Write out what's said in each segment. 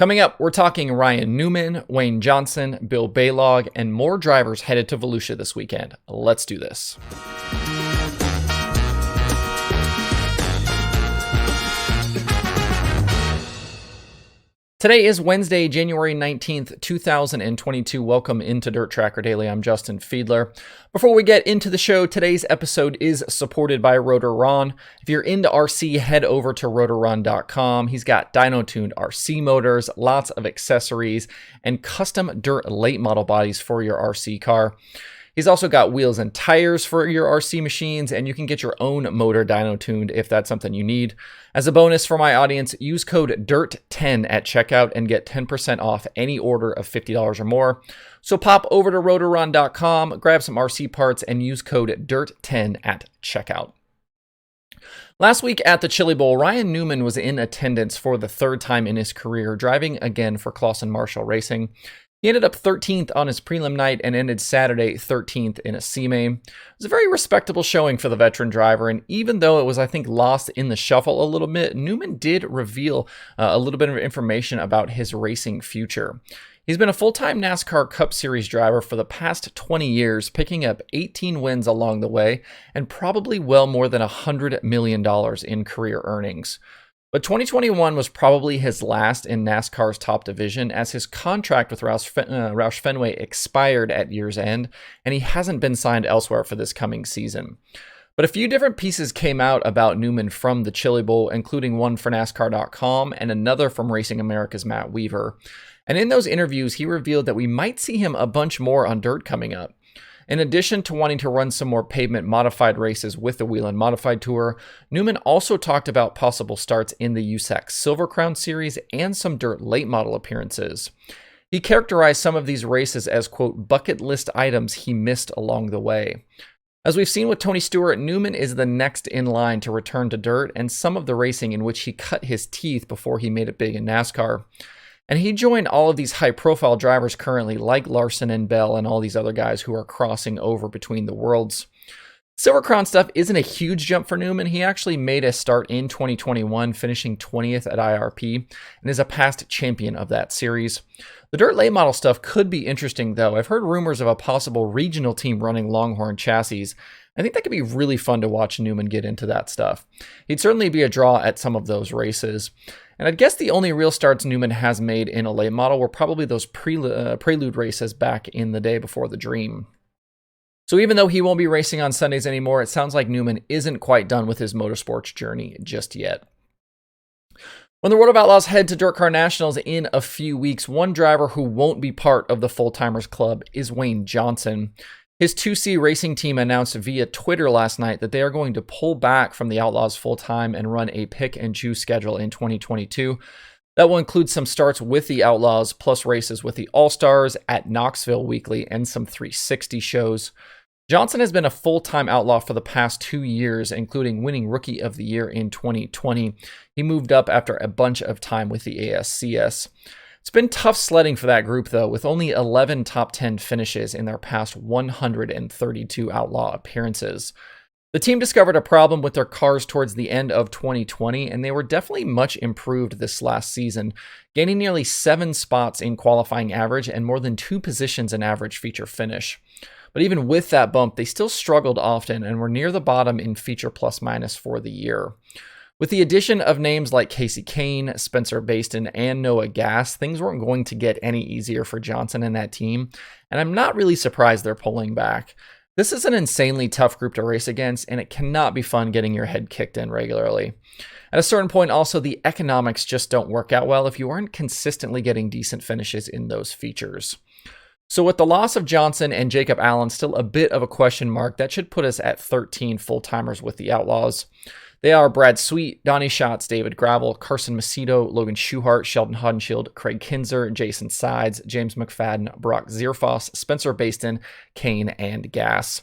Coming up, we're talking Ryan Newman, Wayne Johnson, Bill Balog, and more drivers headed to Volusia this weekend. Let's do this. Today is Wednesday, January 19th, 2022. Welcome into Dirt Tracker Daily. I'm Justin Fiedler. Before we get into the show, today's episode is supported by Rotor Ron. If you're into RC, head over to rotorron.com. He's got dyno-tuned RC motors, lots of accessories, and custom dirt late model bodies for your RC car. He's also got wheels and tires for your RC machines, and you can get your own motor dyno tuned if that's something you need. As a bonus for my audience, use code DIRT10 at checkout and get 10% off any order of $50 or more. So pop over to rotorron.com, grab some RC parts, and use code DIRT10 at checkout. Last week at the Chili Bowl, Ryan Newman was in attendance for the third time in his career, driving again for Clausen Marshall Racing. He ended up 13th on his prelim night and ended Saturday 13th in a C-Main. It was a very respectable showing for the veteran driver, and even though it was, I think, lost in the shuffle a little bit, Newman did reveal a little bit of information about his racing future. He's been a full-time NASCAR Cup Series driver for the past 20 years, picking up 18 wins along the way, and probably well more than $100 million in career earnings. But 2021 was probably his last in NASCAR's top division, as his contract with Roush Fenway expired at year's end, and he hasn't been signed elsewhere for this coming season. But a few different pieces came out about Newman from the Chili Bowl, including one for NASCAR.com and another from Racing America's Matt Weaver. And in those interviews, he revealed that we might see him a bunch more on dirt coming up. In addition to wanting to run some more pavement modified races with the Whelen Modified Tour, Newman also talked about possible starts in the USAC Silver Crown Series and some dirt late model appearances. He characterized some of these races as, quote, bucket list items he missed along the way. As we've seen with Tony Stewart, Newman is the next in line to return to dirt and some of the racing in which he cut his teeth before he made it big in NASCAR. And he joined all of these high-profile drivers currently, like Larson and Bell and all these other guys who are crossing over between the worlds. Silver Crown stuff isn't a huge jump for Newman. He actually made a start in 2021, finishing 20th at IRP, and is a past champion of that series. The dirt late model stuff could be interesting, though. I've heard rumors of a possible regional team running Longhorn chassis. I think that could be really fun to watch Newman get into that stuff. He'd certainly be a draw at some of those races. And I'd guess the only real starts Newman has made in a late model were probably those prelude races back in the day before the Dream. So even though he won't be racing on Sundays anymore, it sounds like Newman isn't quite done with his motorsports journey just yet. When the World of Outlaws head to Dirt Car Nationals in a few weeks, one driver who won't be part of the Full-Timers Club is Wayne Johnson. His 2C racing team announced via Twitter last night that they are going to pull back from the Outlaws full-time and run a pick and choose schedule in 2022. That will include some starts with the Outlaws, plus races with the All-Stars at Knoxville weekly and some 360 shows. Johnson has been a full-time Outlaw for the past 2 years, including winning Rookie of the Year in 2020. He moved up after a bunch of time with the ASCS. It's been tough sledding for that group, though, with only 11 top 10 finishes in their past 132 Outlaw appearances. The team discovered a problem with their cars towards the end of 2020, and they were definitely much improved this last season, gaining nearly 7 spots in qualifying average and more than 2 positions in average feature finish. But even with that bump, they still struggled often and were near the bottom in feature plus-minus for the year. With the addition of names like Casey Kane, Spencer Baston, and Noah Gass, things weren't going to get any easier for Johnson and that team, and I'm not really surprised they're pulling back. This is an insanely tough group to race against, and it cannot be fun getting your head kicked in regularly. At a certain point, also, the economics just don't work out well if you aren't consistently getting decent finishes in those features. So with the loss of Johnson and Jacob Allen still a bit of a question mark, that should put us at 13 full-timers with the Outlaws. They are Brad Sweet, Donnie Schatz, David Gravel, Carson Macedo, Logan Schuchart, Sheldon Hodenshield, Craig Kinzer, Jason Sides, James McFadden, Brock Zierfoss, Spencer Baston, Kane, and Gass.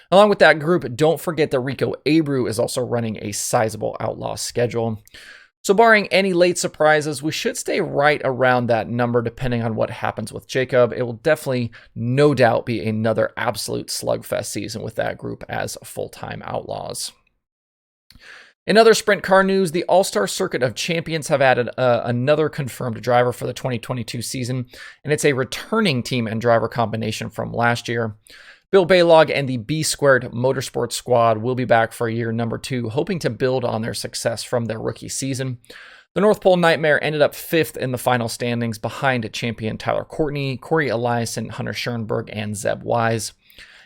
Along with that group, don't forget that Rico Abreu is also running a sizable Outlaw schedule. So barring any late surprises, we should stay right around that number depending on what happens with Jacob. It will definitely, no doubt, be another absolute slugfest season with that group as full-time Outlaws. In other sprint car news, the All-Star Circuit of Champions have added another confirmed driver for the 2022 season, and it's a returning team and driver combination from last year. Bill Balog and the B Squared Motorsports squad will be back for year number 2, hoping to build on their success from their rookie season. The North Pole Nightmare ended up 5th in the final standings behind champion Tyler Courtney, Corey Eliason, Hunter Schoenberg, and Zeb Wise.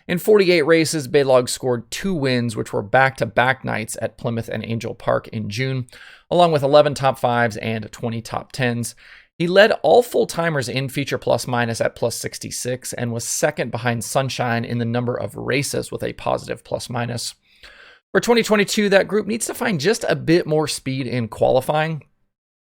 In 48 races, Balog scored 2 wins, which were back-to-back nights at Plymouth and Angel Park in June, along with 11 top 5s and 20 top 10s. He led all full-timers in feature plus-minus at plus 66 and was second behind Sunshine in the number of races with a positive plus-minus. For 2022, that group needs to find just a bit more speed in qualifying.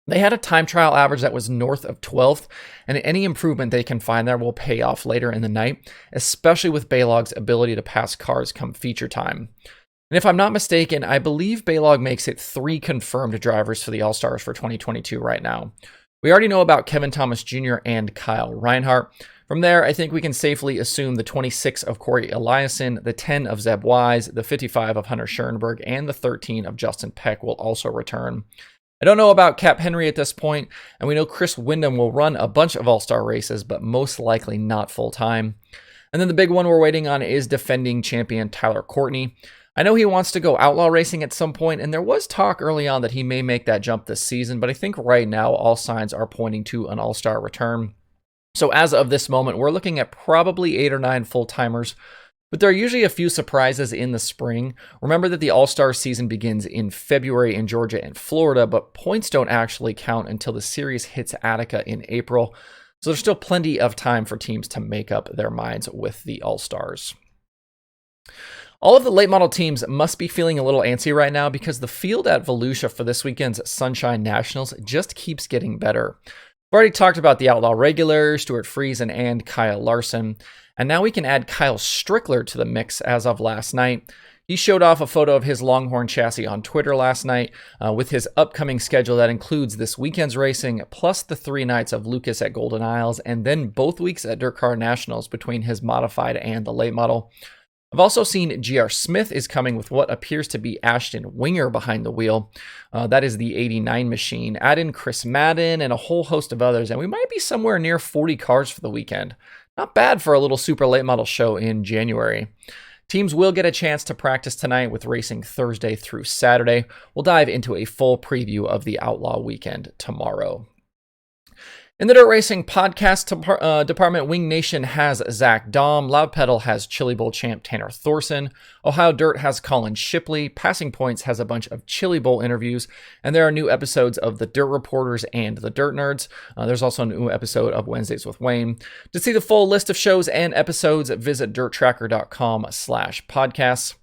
They had a time trial average that was north of 12th, and any improvement they can find there will pay off later in the night, especially with Balog's ability to pass cars come feature time. And if I'm not mistaken, I believe Balog makes it 3 confirmed drivers for the All-Stars for 2022 right now. We already know about Kevin Thomas Jr. and Kyle Reinhardt. From there, I think we can safely assume the 26 of Corey Eliason, the 10 of Zeb Wise, the 55 of Hunter Schoenberg, and the 13 of Justin Peck will also return. I don't know about Cap Henry at this point, and we know Chris Windham will run a bunch of All-Star races, but most likely not full-time. And then the big one we're waiting on is defending champion Tyler Courtney. I know he wants to go outlaw racing at some point, and there was talk early on that he may make that jump this season, but I think right now all signs are pointing to an All-Star return. So as of this moment, we're looking at probably 8 or 9 full-timers, but there are usually a few surprises in the spring. Remember that the All-Star season begins in February in Georgia and Florida, but points don't actually count until the series hits Attica in April. So there's still plenty of time for teams to make up their minds with the All-Stars. All of the late model teams must be feeling a little antsy right now because the field at Volusia for this weekend's Sunshine Nationals just keeps getting better. We've already talked about the Outlaw regulars, Stuart Friesen and Kyle Larson. And now we can add Kyle Strickler to the mix as of last night. He showed off a photo of his Longhorn chassis on Twitter last night with his upcoming schedule that includes this weekend's racing, plus the 3 nights of Lucas at Golden Isles, and then both weeks at Dirt Car Nationals between his modified and the late model. I've also seen G.R. Smith is coming with what appears to be Ashton Winger behind the wheel. That is the 89 machine. Add in Chris Madden and a whole host of others, and we might be somewhere near 40 cars for the weekend. Not bad for a little super late model show in January. Teams will get a chance to practice tonight with racing Thursday through Saturday. We'll dive into a full preview of the Outlaw weekend tomorrow. In the Dirt Racing podcast department, Wing Nation has Zach Dahm, Loud Pedal has Chili Bowl champ Tanner Thorson, Ohio Dirt has Colin Shipley, Passing Points has a bunch of Chili Bowl interviews, and there are new episodes of the Dirt Reporters and the Dirt Nerds. There's also a new episode of Wednesdays with Wayne. To see the full list of shows and episodes, visit dirttracker.com/podcasts.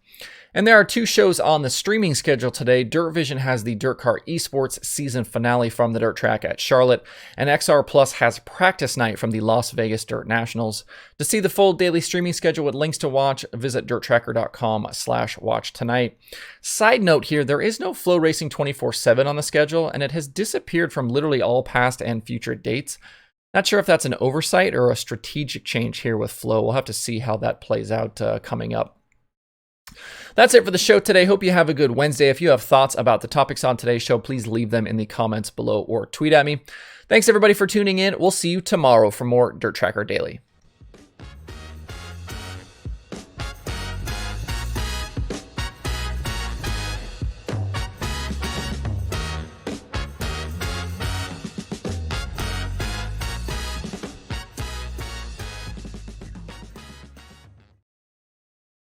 And there are 2 shows on the streaming schedule today. Dirt Vision has the Dirt Car Esports season finale from the Dirt Track at Charlotte, and XR Plus has practice night from the Las Vegas Dirt Nationals. To see the full daily streaming schedule with links to watch, visit dirttracker.com/watch tonight. Side note here, there is no Flow Racing 24/7 on the schedule, and it has disappeared from literally all past and future dates. Not sure if that's an oversight or a strategic change here with Flow. We'll have to see how that plays out coming up. That's it for the show today. Hope you have a good Wednesday. If you have thoughts about the topics on today's show, please leave them in the comments below or tweet at me. Thanks everybody for tuning in. We'll see you tomorrow for more Dirt Tracker Daily.